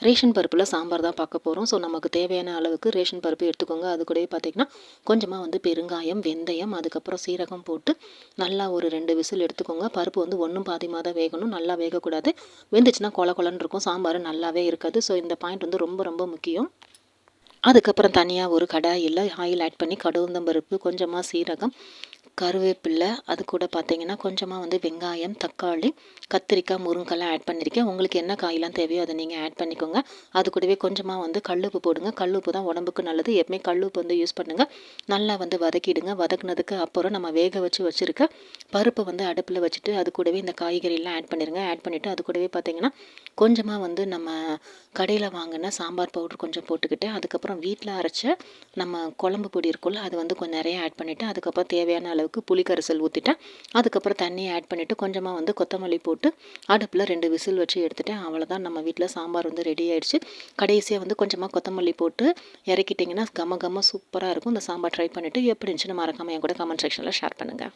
Ration பருப்பில் சாம்பார் தான் பார்க்க போகிறோம். ஸோ நமக்கு தேவையான அளவுக்கு ரேஷன் பருப்பு எடுத்துக்கோங்க. அது கூடவே பார்த்திங்கன்னா கொஞ்சமாக வந்து பெருங்காயம், வெந்தயம், அதுக்கப்புறம் சீரகம் போட்டு நல்லா ஒரு 2 விசில் எடுத்துக்கோங்க. பருப்பு வந்து ஒன்றும் பாதியமாக தான் வேகணும், நல்லா வேகக்கூடாது. வெந்துச்சுன்னா கொல கொலன்னு இருக்கும், சாம்பார் நல்லாவே இருக்காது. ஸோ இந்த பாயிண்ட் வந்து ரொம்ப ரொம்ப முக்கியம். அதுக்கப்புறம் தனியாக ஒரு கடாயில் ஆயில் ஆட் பண்ணி கடுகுந்தம்பருப்பு, கொஞ்சமாக சீரகம், கருவேப்பில்லை, அது கூட பார்த்தீங்கன்னா கொஞ்சமாக வந்து வெங்காயம், தக்காளி, கத்திரிக்காய், முருங்கைக்காய் ஆட் பண்ணியிருக்கேன். உங்களுக்கு என்ன காயெல்லாம் தேவையோ அதை நீங்கள் ஆட் பண்ணிக்கோங்க. அது கூடவே கொஞ்சமாக வந்து கல்லுப்பு போடுங்க. கல்லுப்பு தான் உடம்புக்கு நல்லது. எப்பவுமே கல்லுப்பு வந்து யூஸ் பண்ணுங்கள். நல்லா வந்து வதக்கிடுங்க. வதக்குனதுக்கு அப்புறம் நம்ம வேக வச்சுருக்க பருப்பை வந்து அடுப்பில் வச்சுட்டு அது கூடவே இந்த காய்கறியெல்லாம் ஆட் பண்ணிடுங்க. ஆட் பண்ணிவிட்டு அது கூடவே பார்த்தீங்கன்னா கொஞ்சமாக வந்து நம்ம கடையில் வாங்கின சாம்பார் பவுடர் கொஞ்சம் போட்டுக்கிட்டு, அதுக்கப்புறம் வீட்டில் அரைச்ச நம்ம குழம்பு பொடி இருக்குல்ல, அது வந்து கொஞ்சம் நிறைய ஆட் பண்ணிவிட்டு, அதுக்கப்புறம் தேவையான அளவுக்கு புளி கரைசல் ஊற்றிட்டேன். அதுக்கப்புறம் தண்ணியை ஆட் பண்ணிவிட்டு கொஞ்சமாக வந்து கொத்தமல்லி போட்டு அடுப்பில் 2 விசில் வச்சு எடுத்துட்டேன். அவ்வளோதான், நம்ம வீட்டில் சாம்பார் வந்து ரெடி ஆயிடுச்சு. கடைசியாக வந்து கொஞ்சமாக கொத்தமல்லி போட்டு இறக்கிட்டிங்கன்னா கம கம சூப்பராக இருக்கும். இந்த சாம்பார் ட்ரை பண்ணிவிட்டு எப்படி இருந்துச்சுன்னு மறக்காமல் என் கூட கமெண்ட் செக்ஷனில் ஷேர் பண்ணுங்கள்.